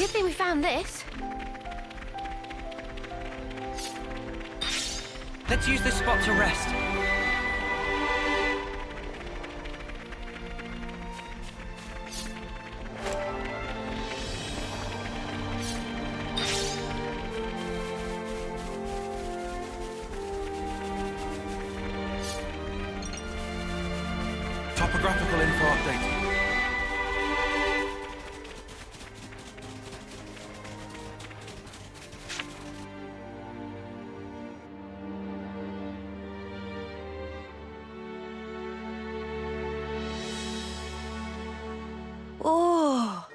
Good thing we found this. Let's use this spot to rest. Topographical info updated. Oh,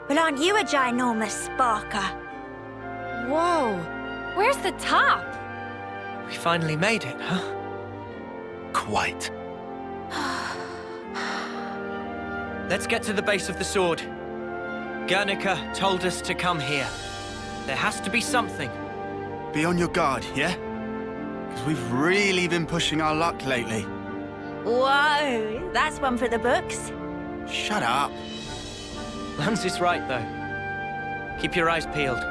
well, aren't you a ginormous sparker? Whoa! Where's the top? We finally made it, huh? Quite. Let's get to the base of the sword. Guernica told us to come here. There has to be something. Be on your guard, yeah? Because we've really been pushing our luck lately. Whoa, that's one for the books. Shut up. Lance is right, though. Keep your eyes peeled.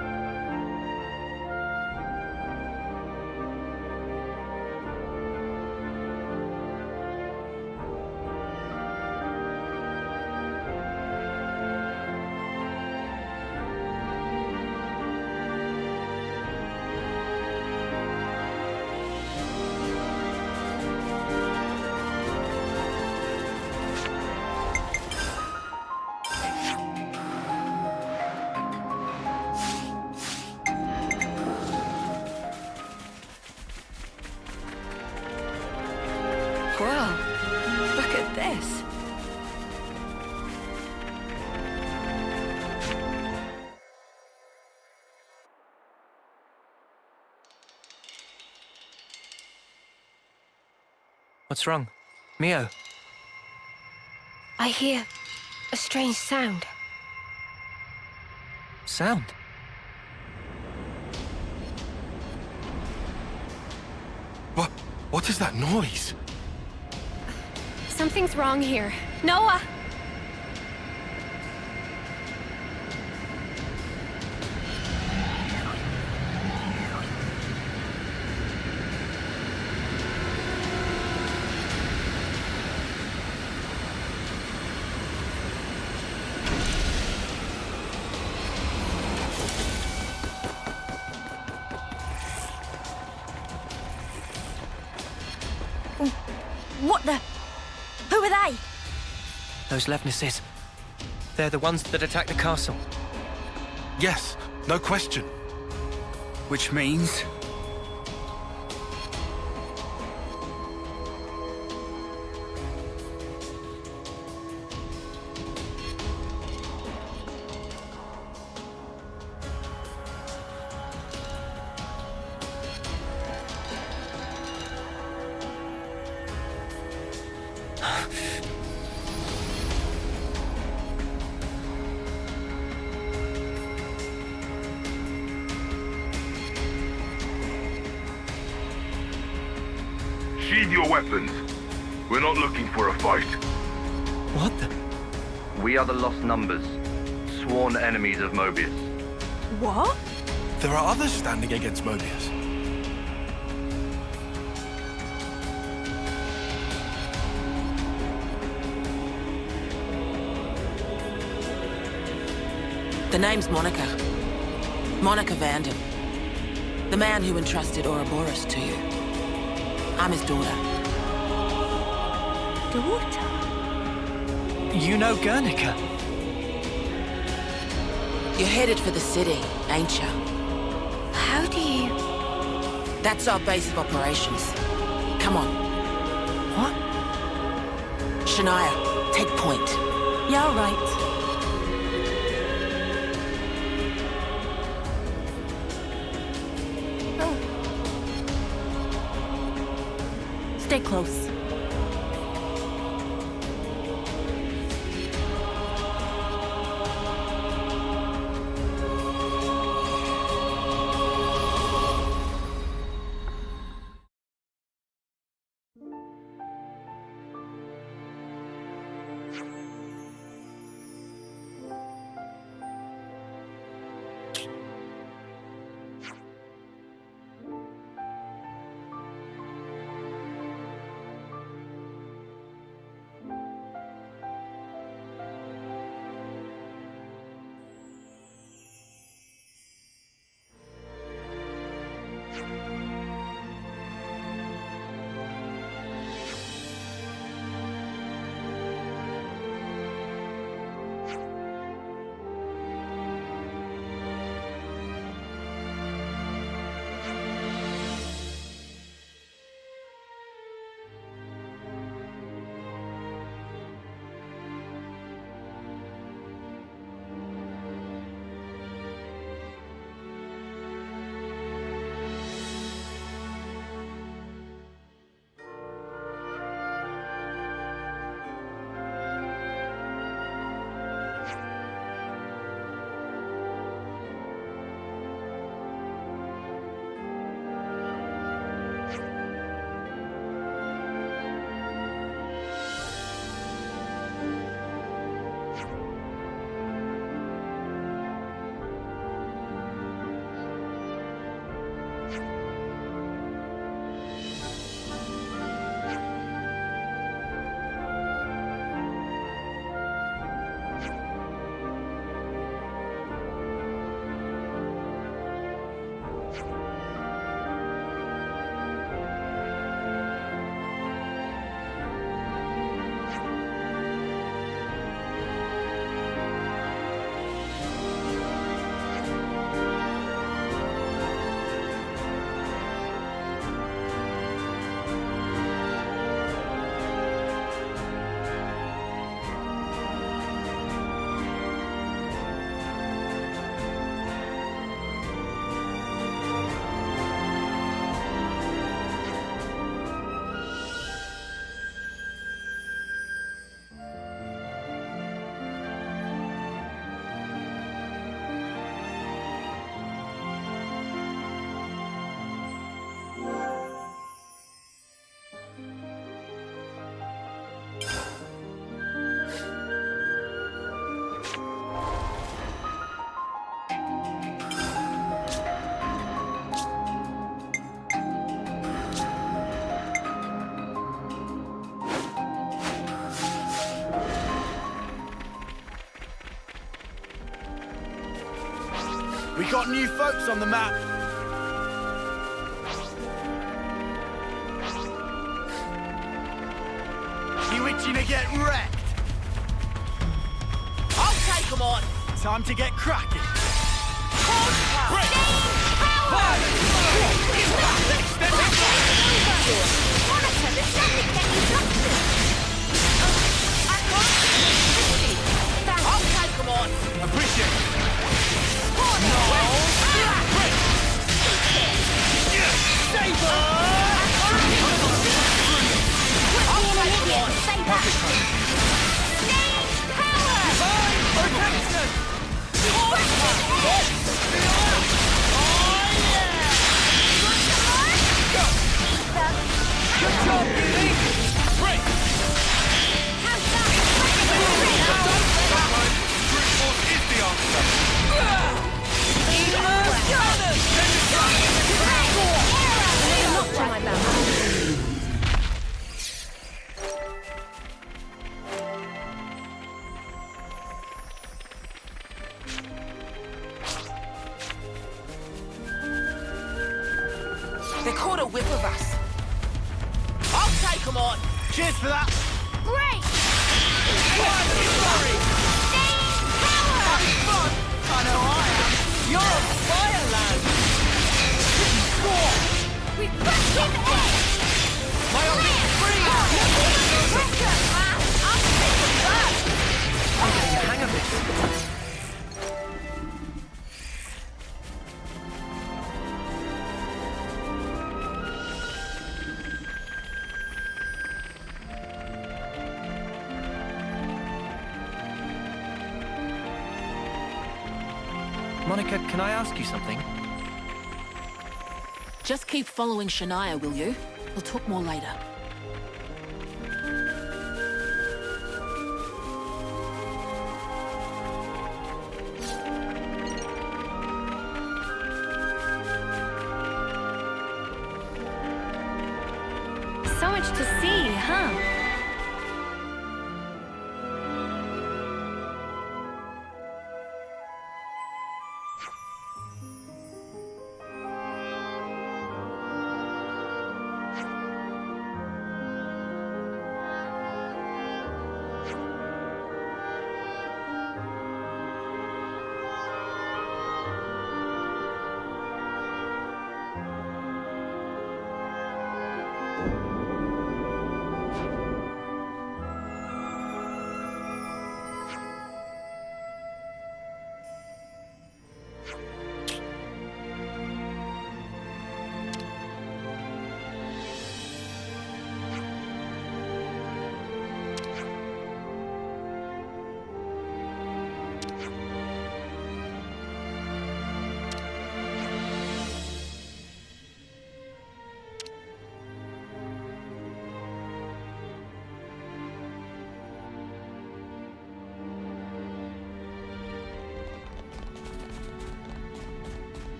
Whoa! Look at this. What's wrong? Mio? I hear a strange sound. Sound? What is that noise? Something's wrong here. Noah! What the? Who are they? Those Levnesses. They're the ones that attacked the castle. Yes, no question. Which means... Sheathe your weapons. We're not looking for a fight. What the? We are the Lost Numbers, sworn enemies of Mobius. What? There are others standing against Mobius. The name's Monica. Monica Vanden. The man who entrusted Ouroboros to you. I'm his daughter. Daughter? You know Guernica? You're headed for the city, ain't ya? How do you... That's our base of operations. Come on. What? Shania, take point. Yeah, all right. Stay close. We got new folks on the map. You itching to get wrecked? I'll take them on! Time to get cracking. I'll take them on! Appreciate it. They caught a whip of us. I'll take them on! Cheers for that. Break! I know I am. You're on fire, lad! We've got him in! My only free! I'll take the bug! I'm getting the hang of this. Monica, can I ask you something? Just keep following Shania, will you? We'll talk more later. So much to see, huh?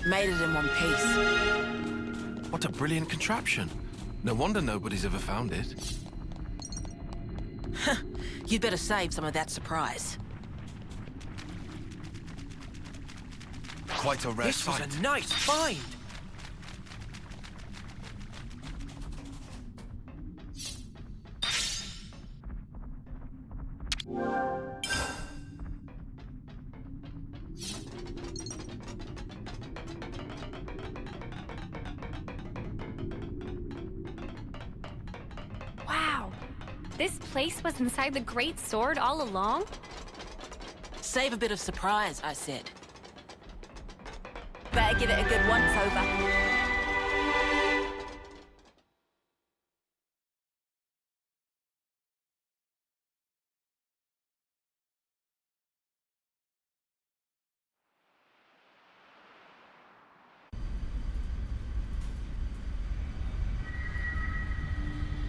Made it in one piece. What a brilliant contraption. No wonder nobody's ever found it. You'd better save some of that surprise. Quite a rare This was sight. a nice find. Wow. This place was inside the Great Sword all along? Save a bit of surprise, I said. Better give it a good once-over.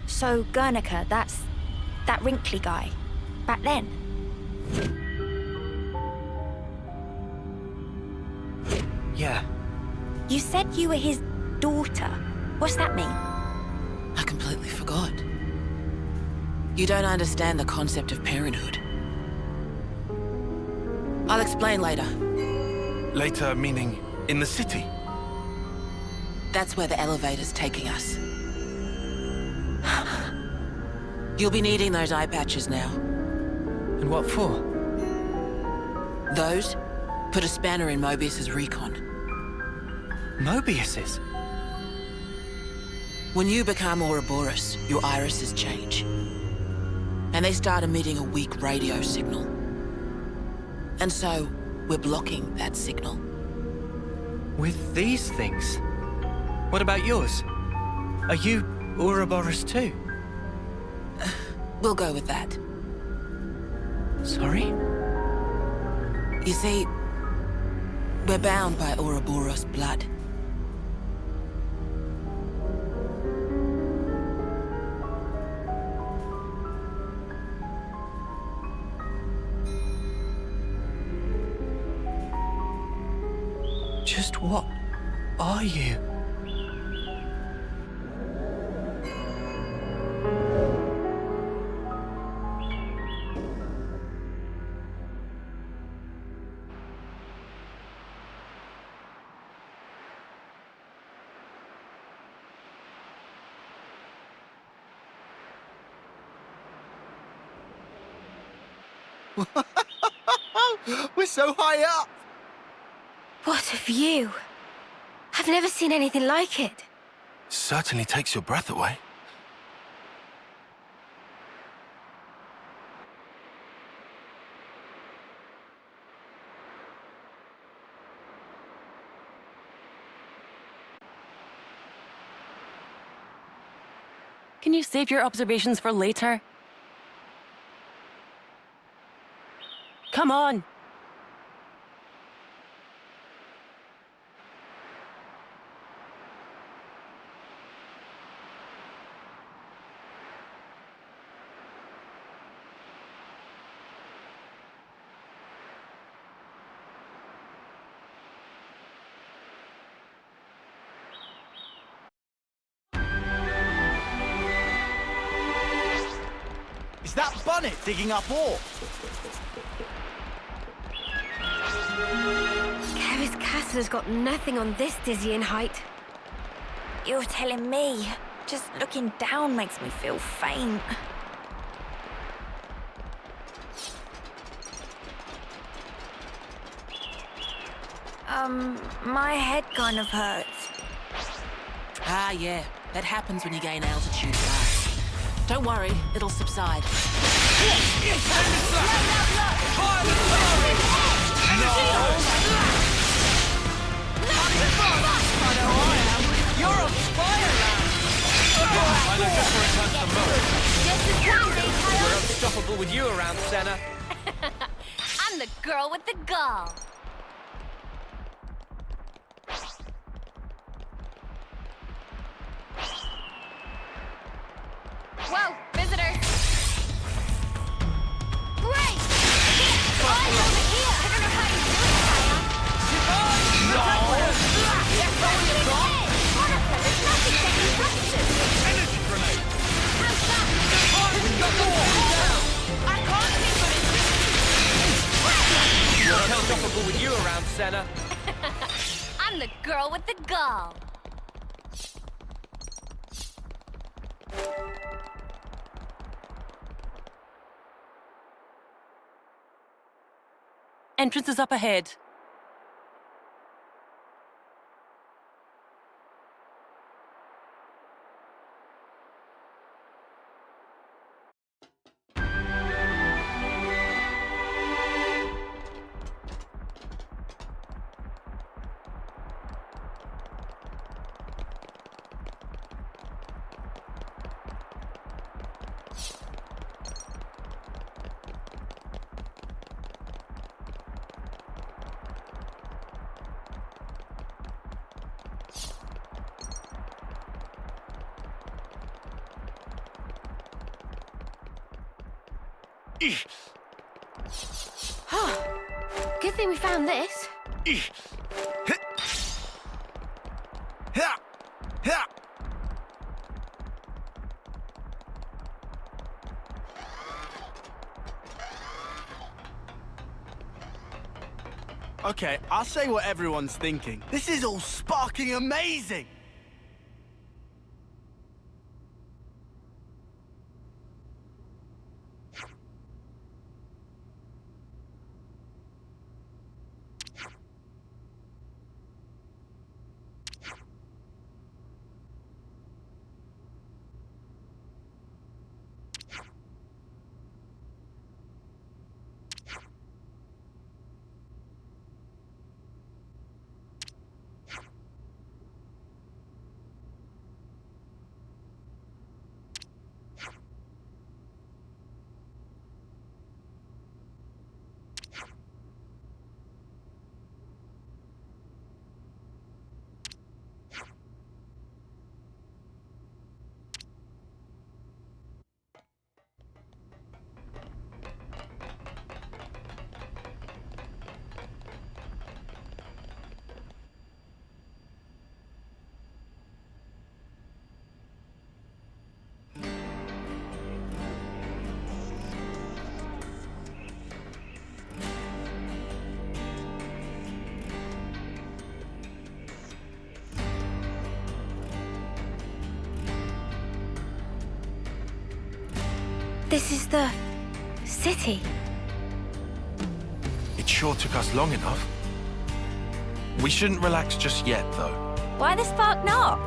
So, Guernica, that's That wrinkly guy. Back then. Yeah. You said you were his daughter. What's that mean? I completely forgot. You don't understand the concept of parenthood. I'll explain later. Later, meaning in the city? That's where the elevator's taking us. You'll be needing those eye patches now. And what for? Those put a spanner in Mobius's recon. Mobius's? When you become Ouroboros, your irises change. And they start emitting a weak radio signal. And so, we're blocking that signal. With these things? What about yours? Are you Ouroboros too? We'll go with that. Sorry? You see, we're bound by Ouroboros blood. Just what are you? We're so high up! What a view! I've never seen anything like it. Certainly takes your breath away. Can you save your observations for later? Come on! Is that Bonnet digging up ore? Kevis Castle has got nothing on this dizzying height. You're telling me. Just looking down makes me feel faint. My head kind of hurts. Ah, yeah. That happens when you gain altitude fast. Don't worry, it'll subside. You're on fire, lad! I know just where it turns the most. We're unstoppable with you around, Senna. I'm the girl with the gall. Whoa, visitors! Great! Eyes over here! I don't know how you do it, there's nothing that disruption! Energy grenade! How's that? I can't think of it! We're unstoppable with you around, Senna. I'm the girl with the gall. Entrance is up ahead. Good thing we found this. Okay, I'll say what everyone's thinking. This is all sparking amazing! This is the city. It sure took us long enough. We shouldn't relax just yet, though. Why the spark not?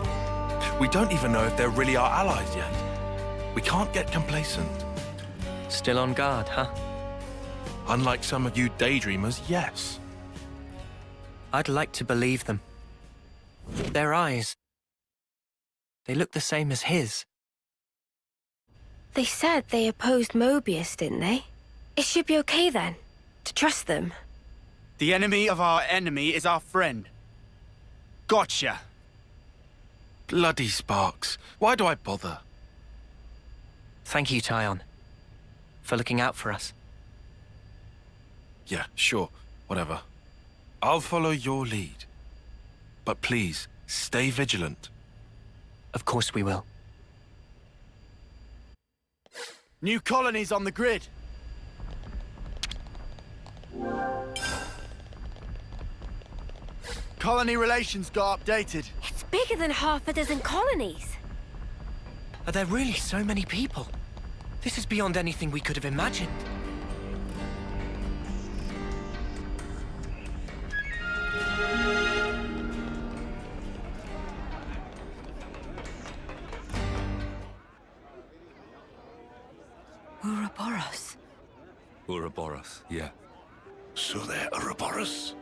We don't even know if they're really our allies yet. We can't get complacent. Still on guard, huh? Unlike some of you daydreamers, yes. I'd like to believe them. Their eyes. They look the same as his. They said they opposed Mobius, didn't they? It should be okay then, to trust them. The enemy of our enemy is our friend. Gotcha. Bloody Sparks. Why do I bother? Thank you, Tyon, for looking out for us. Yeah, sure. Whatever. I'll follow your lead. But please, stay vigilant. Of course we will. New colonies on the grid. Colony relations got updated. It's bigger than half a dozen colonies. Are there really so many people? This is beyond anything we could have imagined. Ouroboros. Ouroboros, yeah. So they're Ouroboros?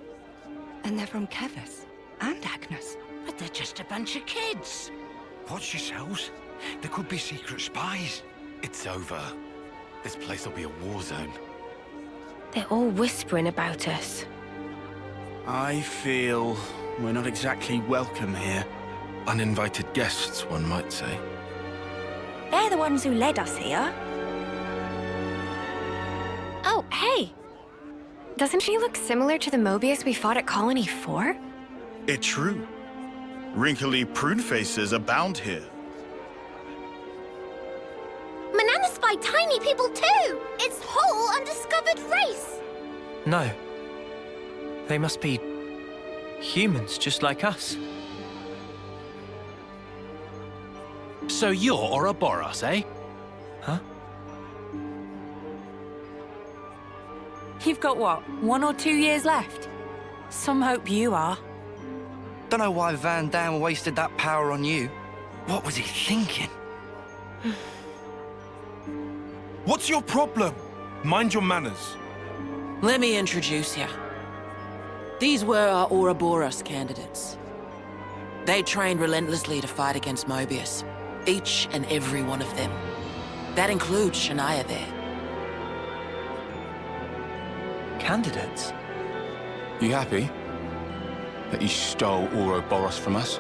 And they're from Kevis and Agnes. But they're just a bunch of kids. Watch yourselves. There could be secret spies. It's over. This place will be a war zone. They're all whispering about us. I feel we're not exactly welcome here. Uninvited guests, one might say. They're the ones who led us here. Oh, hey! Doesn't she look similar to the Mobius we fought at Colony 4? It's true. Wrinkly prune faces abound here. Manana spy tiny people too! It's whole undiscovered race! No. They must be humans, just like us. So you're Ouroboros, eh? Huh? You've got what, 1 or 2 years left? Some hope you are. Don't know why Van Dam wasted that power on you. What was he thinking? What's your problem? Mind your manners. Let me introduce you. These were our Ouroboros candidates. They trained relentlessly to fight against Mobius. Each and every one of them. That includes Shania there. Candidates? You happy that you stole Ouroboros from us?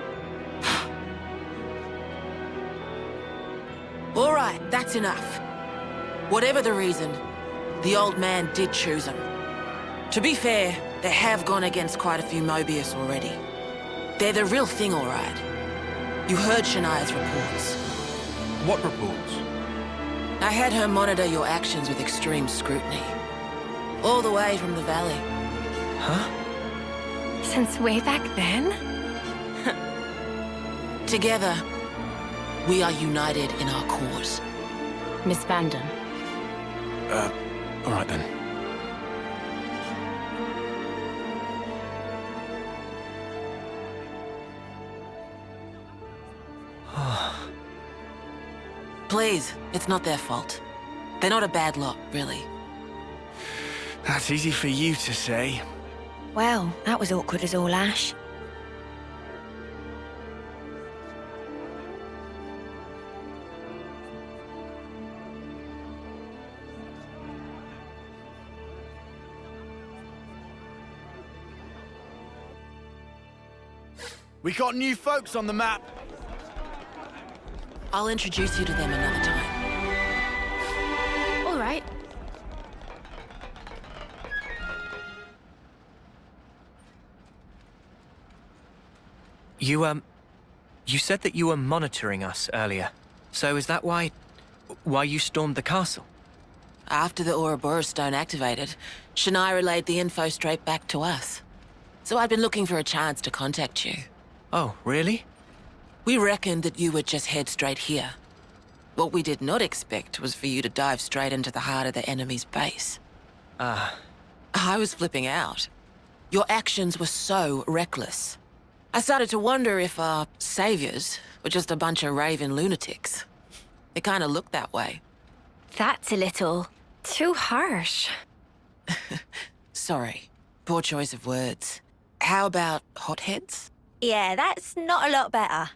All right, that's enough. Whatever the reason, The old man did choose them. To be fair, they have gone against quite a few Mobius already. They're the real thing, all right. You heard Shania's reports. What reports? I had her monitor your actions with extreme scrutiny. All the way from the valley. Huh? Since way back then? Together, we are united in our cause. Miss Vanden. All right then. Please, it's not their fault. They're not a bad lot, really. That's easy for you to say. Well, that was awkward as all ash. We got new folks on the map. I'll introduce you to them another time. All right. You said that you were monitoring us earlier. So is that why you stormed the castle? After the Ouroboros stone activated, Shania relayed the info straight back to us. So I'd been looking for a chance to contact you. Oh, really? We reckoned that you would just head straight here. What we did not expect was for you to dive straight into the heart of the enemy's base. Ah. I was flipping out. Your actions were so reckless. I started to wonder if our saviors were just a bunch of raving lunatics. It kind of looked that way. That's a little too harsh. Sorry. Poor choice of words. How about hotheads? Yeah, that's not a lot better.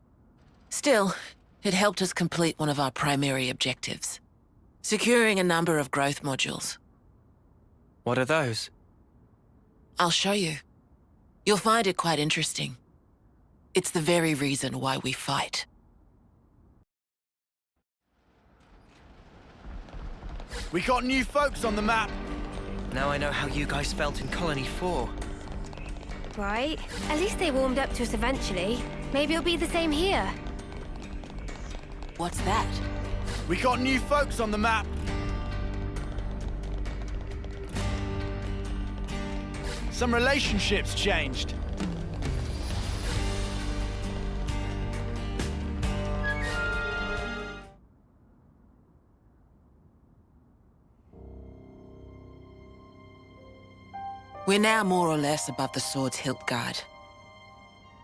Still, it helped us complete one of our primary objectives. Securing a number of growth modules. What are those? I'll show you. You'll find it quite interesting. It's the very reason why we fight. We got new folks on the map. Now I know how you guys felt in Colony 4. Right. At least they warmed up to us eventually. Maybe it'll be the same here. What's that? We got new folks on the map. Some relationships changed. We're now more or less above the sword's hilt guard.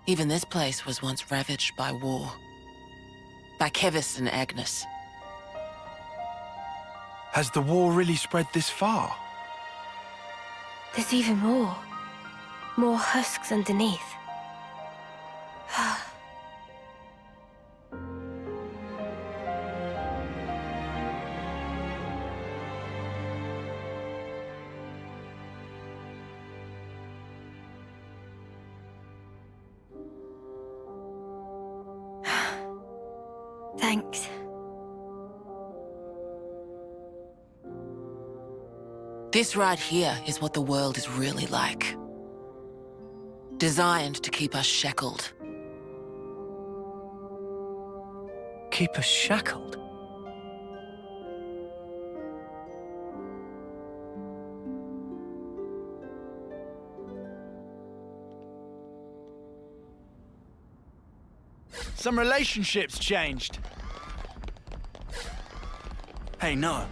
Even this place was once ravaged by war. By Kevis and Agnes. Has the war really spread this far? There's even more. More husks underneath. Thanks. This right here is what the world is really like. Designed to keep us shackled. Keep us shackled? Some relationships changed. Hey, no.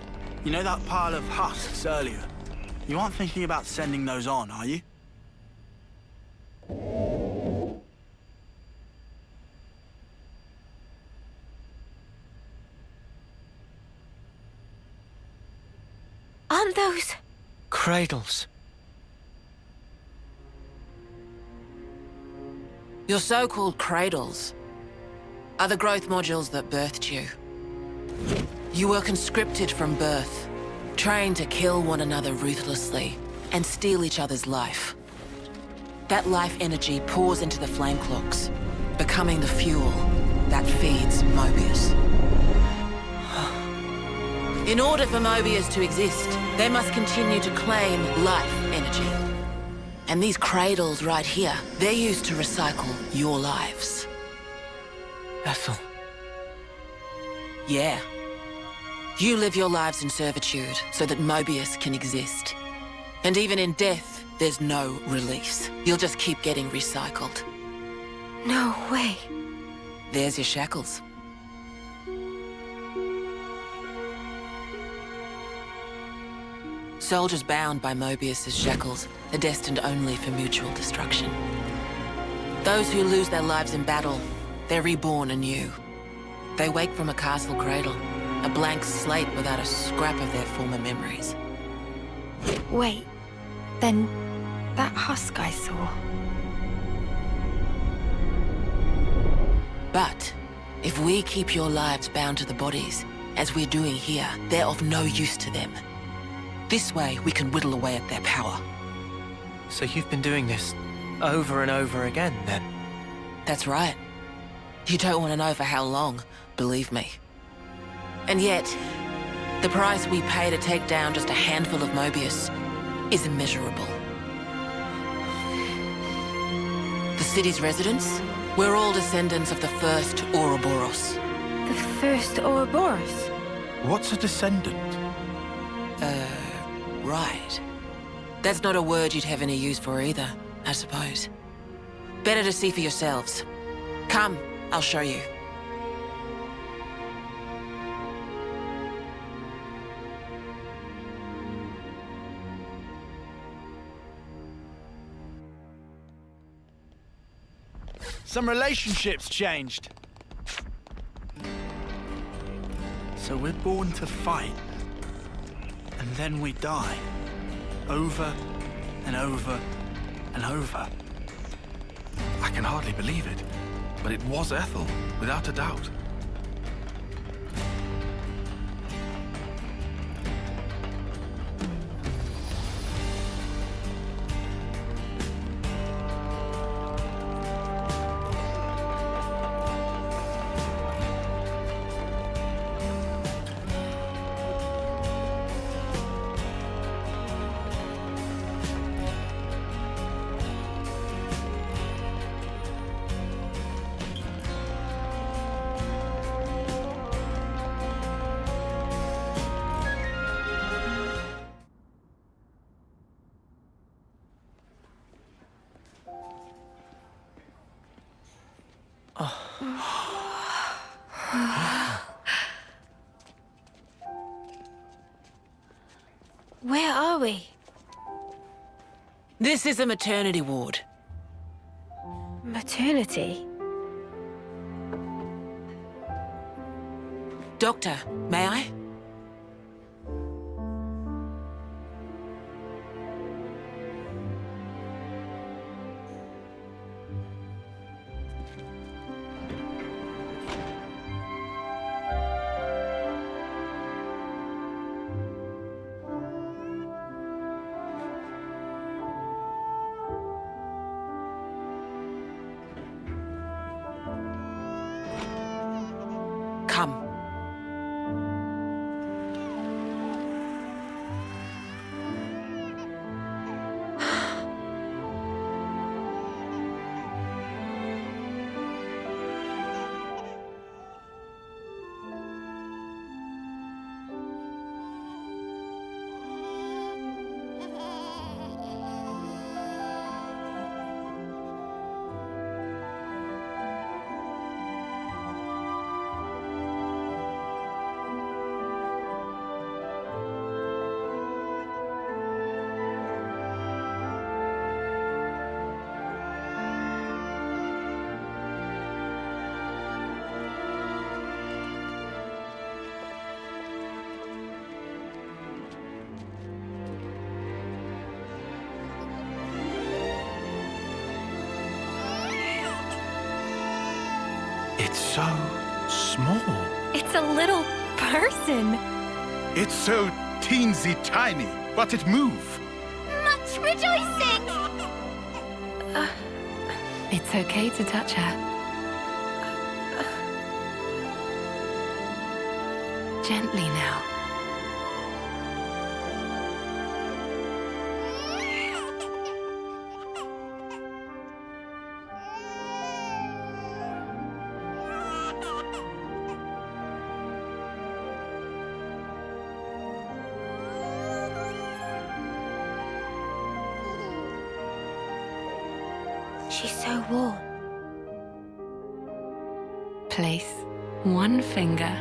You know that pile of husks earlier? You aren't thinking about sending those on, are you? Aren't those... Cradles. Your so-called cradles are the growth modules that birthed you. You were conscripted from birth, trained to kill one another ruthlessly and steal each other's life. That life energy pours into the flame clocks, becoming the fuel that feeds Mobius. In order for Mobius to exist, they must continue to claim life energy. And these cradles right here, they're used to recycle your lives. Ethel. Yeah. You live your lives in servitude so that Mobius can exist. And even in death, there's no release. You'll just keep getting recycled. No way. There's your shackles. Soldiers bound by Mobius's shackles are destined only for mutual destruction. Those who lose their lives in battle, they're reborn anew. They wake from a castle cradle, a blank slate without a scrap of their former memories. Wait, then that husk I saw. But if we keep your lives bound to the bodies, as we're doing here, they're of no use to them. This way, we can whittle away at their power. So you've been doing this over and over again, then? That's right. You don't want to know for how long, believe me. And yet, the price we pay to take down just a handful of Mobius is immeasurable. The city's residents, we're all descendants of the first Ouroboros. The first Ouroboros? What's a descendant? Right. That's not a word you'd have any use for either, I suppose. Better to see for yourselves. Come, I'll show you. Some relationships changed. So we're born to fight. And then we die. Over and over and over. I can hardly believe it, but it was Ethel, without a doubt. Where are we? This is a maternity ward. Maternity? Doctor, may I? Come. It's so small. It's a little person. It's so teensy tiny, but it moves. Much rejoicing! It's okay to touch her. Gently now. she's so warm. Place one finger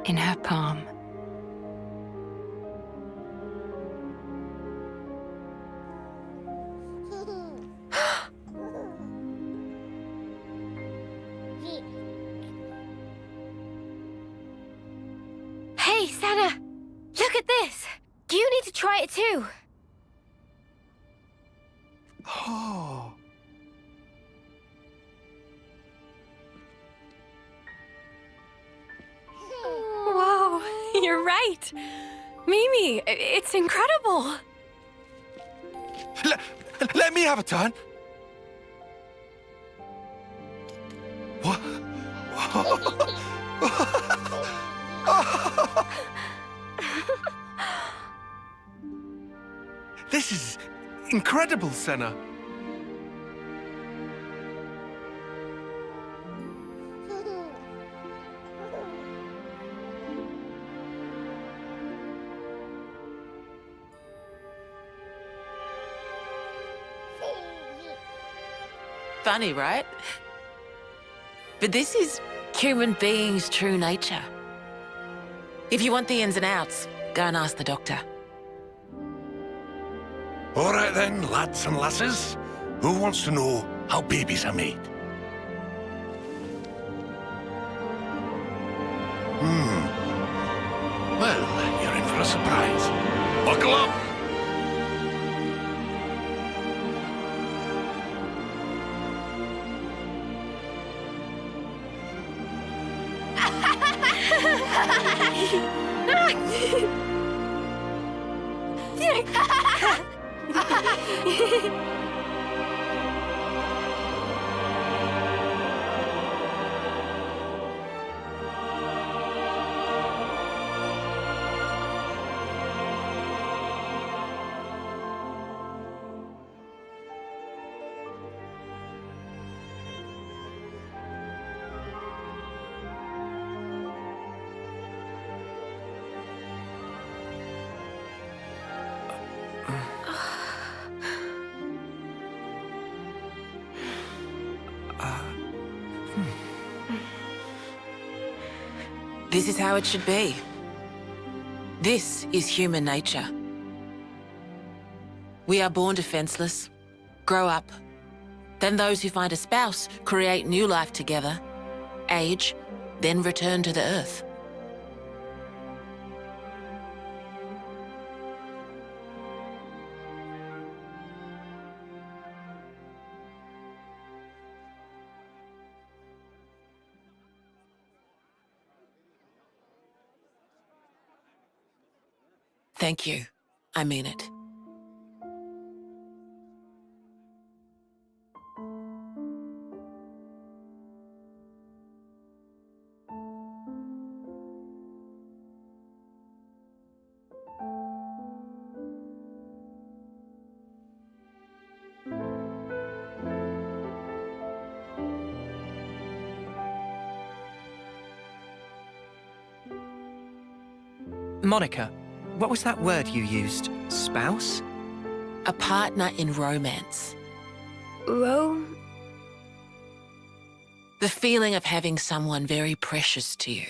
in her palm. Hey, Senna! Look at this! You need to try it too! Oh. Whoa, you're right. Mimi, it's incredible. Let me have a turn. What? This is incredible, Senna. Funny, right? But this is human beings' true nature. If you want the ins and outs, go and ask the doctor. All right then, lads and lasses. Who wants to know how babies are made? Well, you're in for a surprise. Buckle up! This is how it should be. This is human nature. We are born defenseless, grow up. Then those who find a spouse create new life together, age, then return to the earth. Thank you. I mean it. Monica, what was that word you used? Spouse? A partner in romance. Rome? The feeling of having someone very precious to you.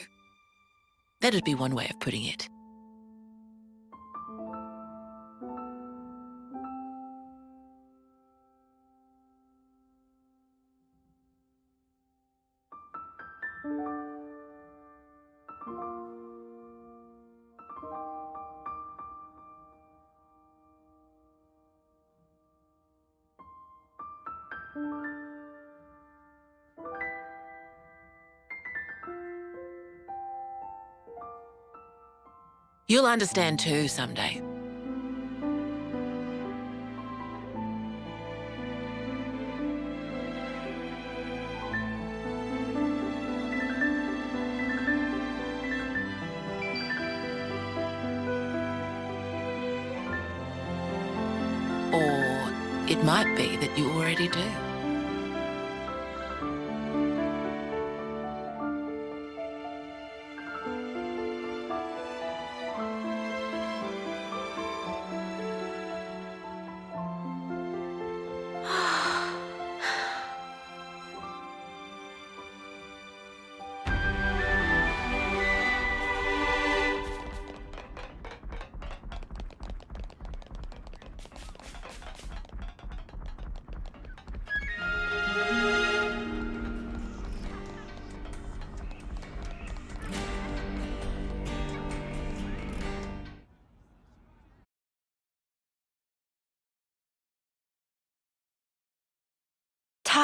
That'd be one way of putting it. You'll understand too someday. Or it might be that you already do.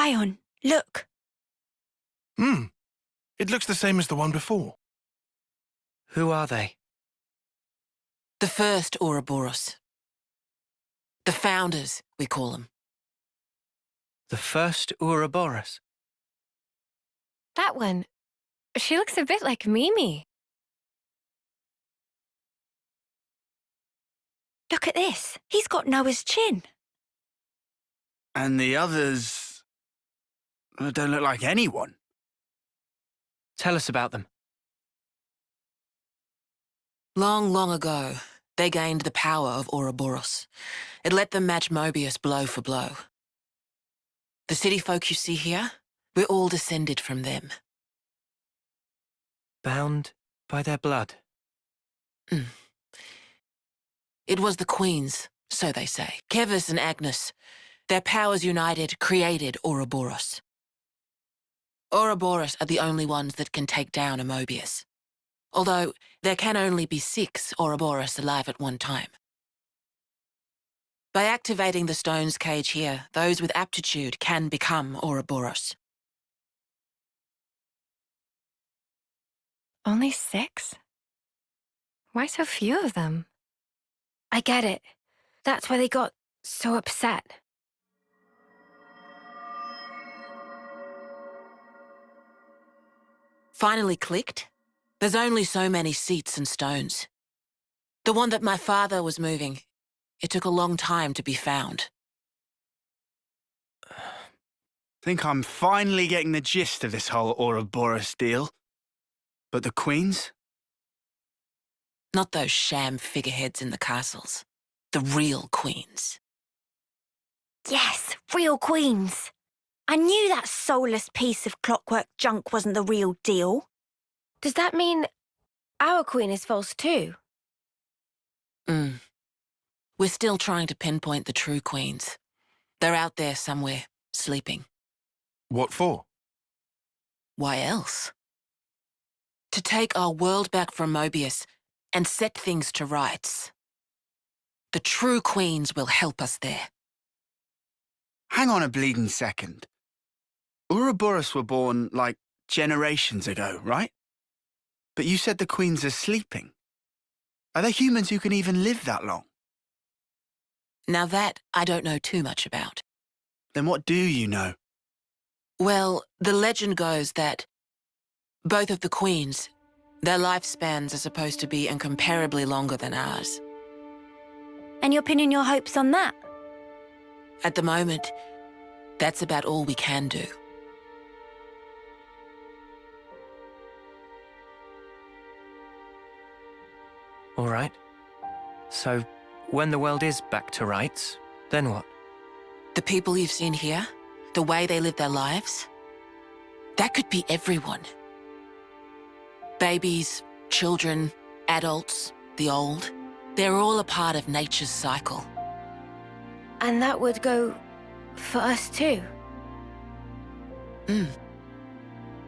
ion. Look. It looks the same as the one before. Who are they? The first Ouroboros. The founders, we call them. The first Ouroboros? That one. She looks a bit like Mimi. Look at this. He's got Noah's chin. And the others don't look like anyone. Tell us about them. Long, long ago, they gained the power of Ouroboros. It let them match Mobius blow for blow. The city folk you see here, we're all descended from them. Bound by their blood? It was the queens, so they say. Kevis and Agnes. Their powers united created Ouroboros. Ouroboros are the only ones that can take down a Mobius. Although, there can only be 6 Ouroboros alive at one time. By activating the stone's cage here, those with aptitude can become Ouroboros. Only 6? Why so few of them? I get it. That's why they got so upset. Finally clicked? There's only so many seats and stones. The one that my father was moving, it took a long time to be found. Think I'm finally getting the gist of this whole Ouroboros deal. But the queens? Not those sham figureheads in the castles. The real queens. Yes, real queens. I knew that soulless piece of clockwork junk wasn't the real deal. Does that mean our queen is false too? We're still trying to pinpoint the true queens. They're out there somewhere, sleeping. What for? Why else? To take our world back from Mobius and set things to rights. The true queens will help us there. Hang on a bleeding second. Ouroboros were born, like, generations ago, right? But you said the queens are sleeping. Are there humans who can even live that long? Now that I don't know too much about. Then what do you know? Well, the legend goes that both of the queens, their lifespans are supposed to be incomparably longer than ours. And you're pinning your hopes on that? At the moment, that's about all we can do. All right. So, when the world is back to rights, then what? The people you've seen here, the way they live their lives, that could be everyone. Babies, children, adults, the old, they're all a part of nature's cycle. And that would go for us too?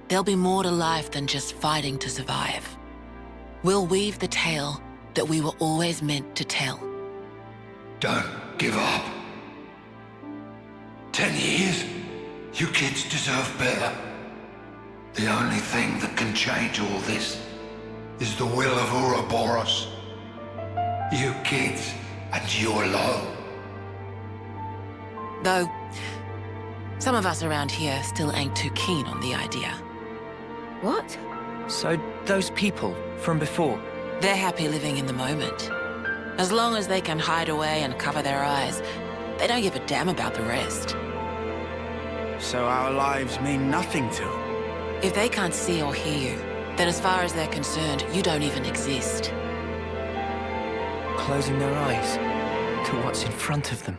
There'll be more to life than just fighting to survive. We'll weave the tale that we were always meant to tell. Don't give up. 10 years? You kids deserve better. The only thing that can change all this is the will of Ouroboros. You kids, and you alone. Though, some of us around here still ain't too keen on the idea. What? So, those people from before? They're happy living in the moment. As long as they can hide away and cover their eyes, they don't give a damn about the rest. So our lives mean nothing to them? If they can't see or hear you, then as far as they're concerned, you don't even exist. Closing their eyes to what's in front of them.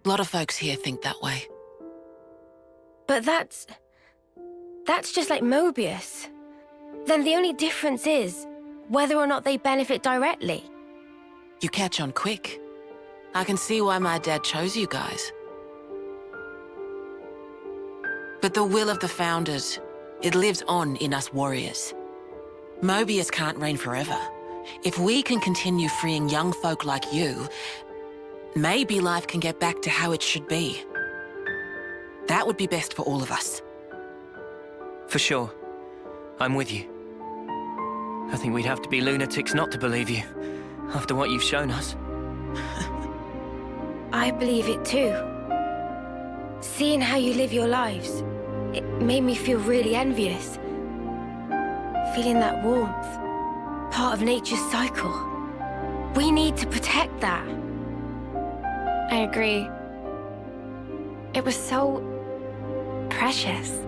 A lot of folks here think that way. But that's just like Mobius. Then the only difference is whether or not they benefit directly. You catch on quick. I can see why my dad chose you guys. But the will of the Founders, it lives on in us warriors. Mobius can't reign forever. If we can continue freeing young folk like you, maybe life can get back to how it should be. That would be best for all of us. For sure. I'm with you. I think we'd have to be lunatics not to believe you, after what you've shown us. I believe it too. Seeing how you live your lives, it made me feel really envious. Feeling that warmth, part of nature's cycle. We need to protect that. I agree. It was so precious.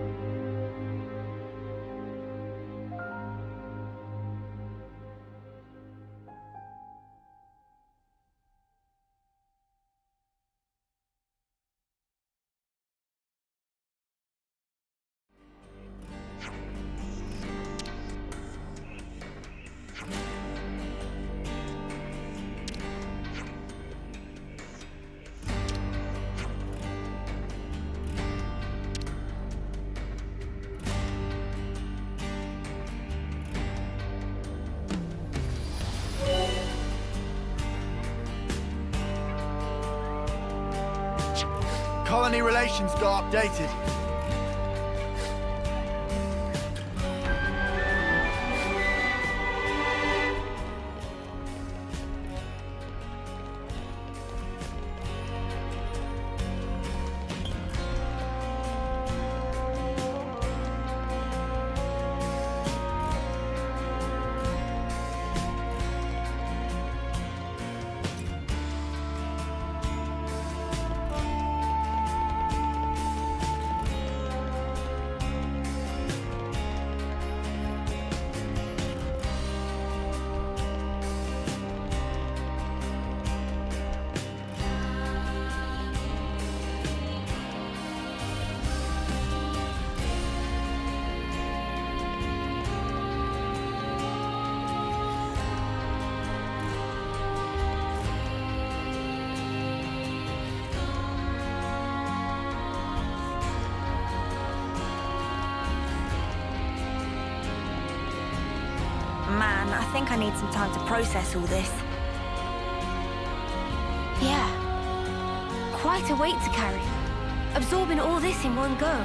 Colony relations got updated. Man, I think I need some time to process all this. Yeah. Quite a weight to carry. Absorbing all this in one go.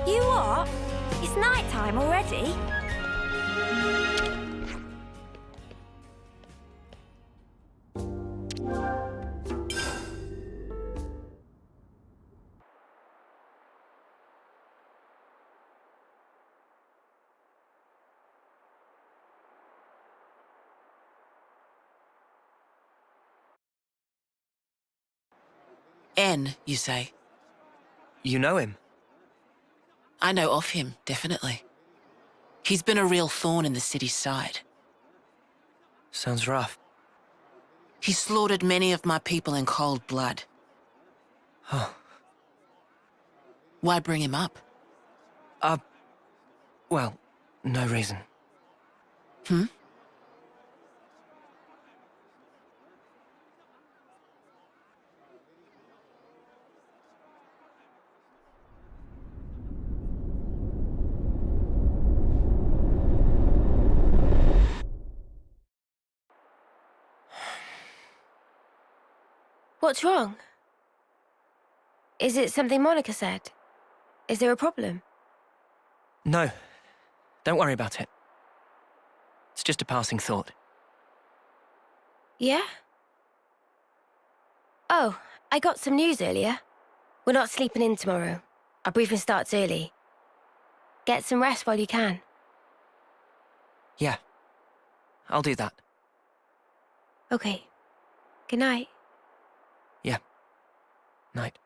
You what? It's night time already? N, you say? You know him? I know of him, definitely. He's been a real thorn in the city's side. Sounds rough. He slaughtered many of my people in cold blood. Huh. Why bring him up? Well, No reason. Hmm? What's wrong? Is it something Monica said? Is there a problem? No. Don't worry about it. It's just a passing thought. Yeah? Oh, I got some news earlier. We're not sleeping in tomorrow. Our briefing starts early. Get some rest while you can. Yeah. I'll do that. Okay. Good night. Yeah. Night.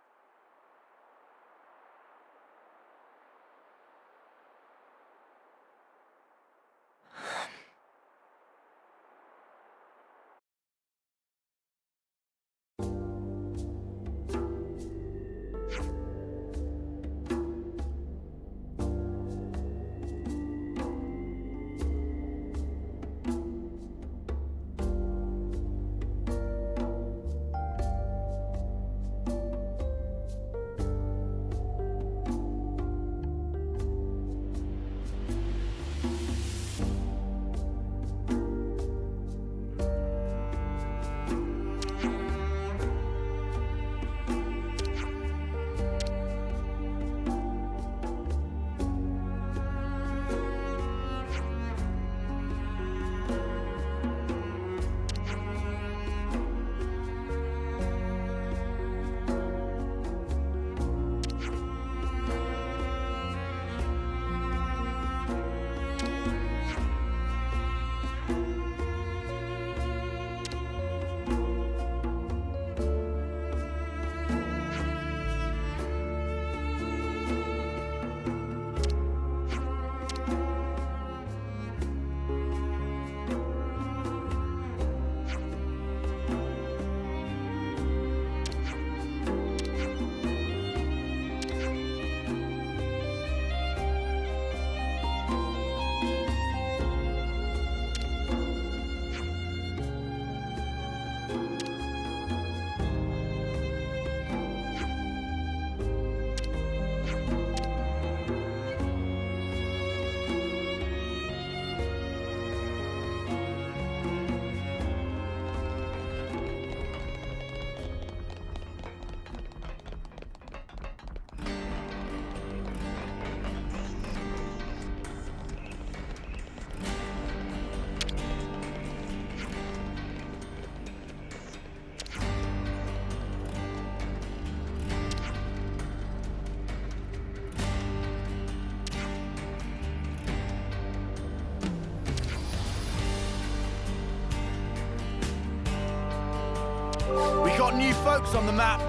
We got new folks on the map.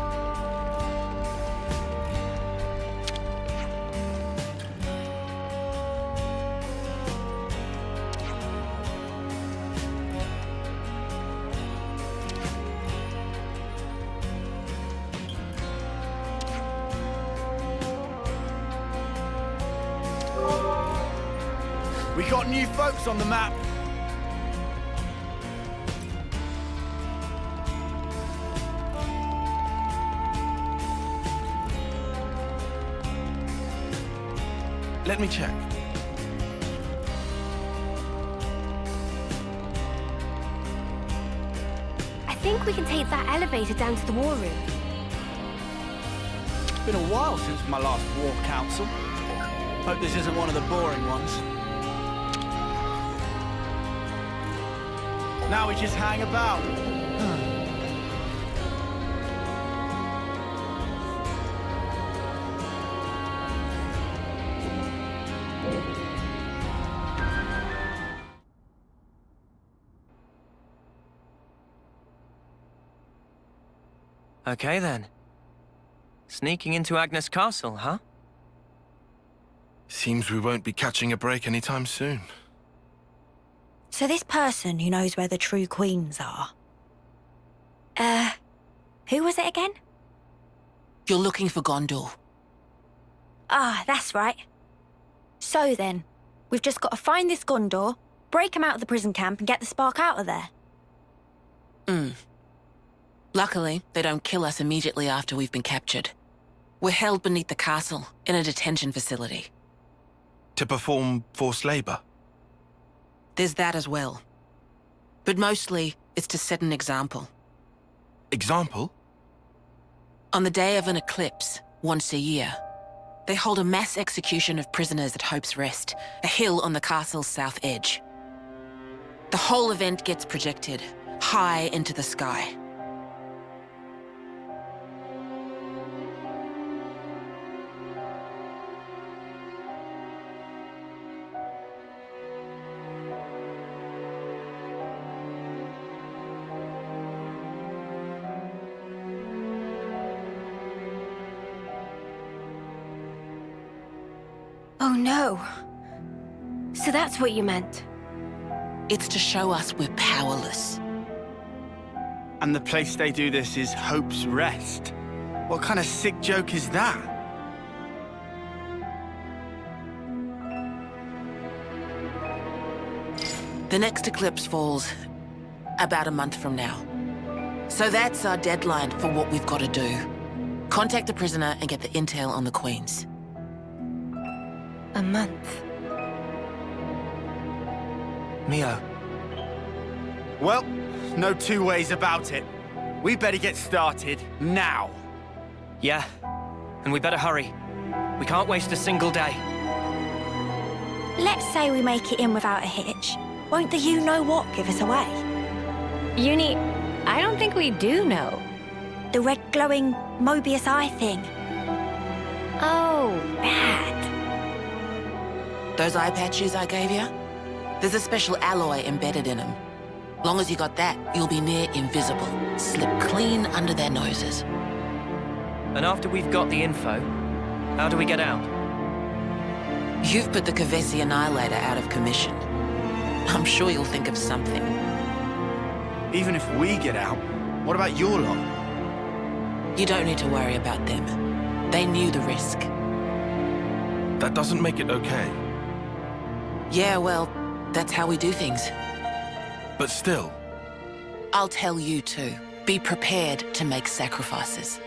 We got new folks on the map. Let me check. I think we can take that elevator down to the war room. It's been a while since my last war council. Hope this isn't one of the boring ones. Now we just hang about. Okay then. Sneaking into Agnes Castle, huh? Seems we won't be catching a break anytime soon. So this person who knows where the true queens are... who was it again? You're looking for Gondor. Ah, that's right. So then, We've just got to find this Gondor, break him out of the prison camp and get the spark out of there. Luckily, they don't kill us immediately after we've been captured. We're held beneath the castle, in a detention facility. To perform forced labor? There's that as well. But mostly, it's to set an example. Example? On the day of an eclipse, once a year, they hold a mass execution of prisoners at Hope's Rest, a hill on the castle's south edge. The whole event gets projected, high into the sky. Oh no. So that's what you meant. It's to show us we're powerless. And the place they do this is Hope's Rest. What kind of sick joke is that? The next eclipse falls about a month from now. So that's our deadline for what we've got to do. Contact the prisoner and get the intel on the Queens. A month. Mio. Well, no two ways about it. We better get started now. Yeah, and we better hurry. We can't waste a single day. Let's say we make it in without a hitch. Won't the you-know-what give us away? Uni, I don't think we do know. The red glowing Mobius eye thing. Oh, Bad. Those eye patches I gave you? There's a special alloy embedded in them. Long as you got that, you'll be near invisible. Slip clean under their noses. And after we've got the info, how do we get out? You've put the Kavesi Annihilator out of commission. I'm sure you'll think of something. Even if we get out, what about your lot? You don't need to worry about them. They knew the risk. That doesn't make it okay. Yeah, well, that's how we do things. But still. I'll tell you too. Be prepared to make sacrifices.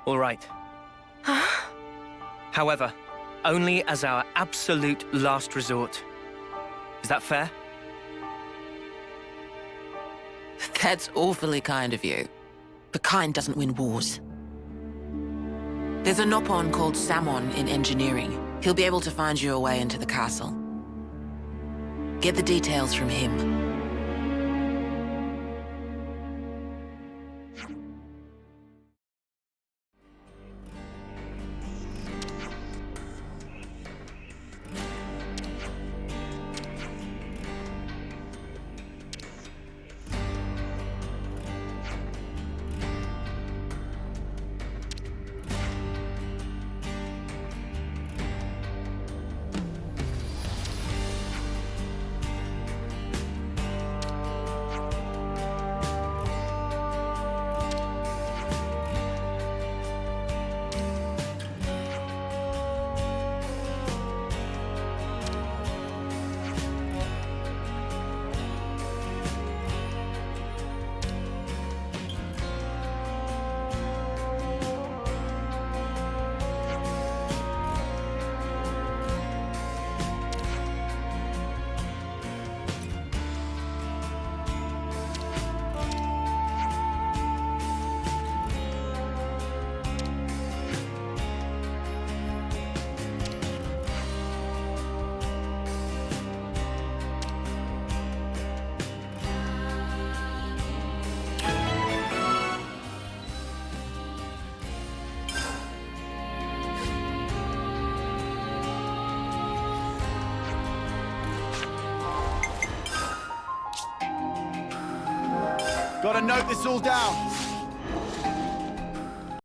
All right. However, only as our absolute last resort. Is that fair? That's awfully kind of you. But kind doesn't win wars. There's a Nopon called Samon in engineering. He'll be able to find you a way into the castle. Get the details from him. Gotta note this all down.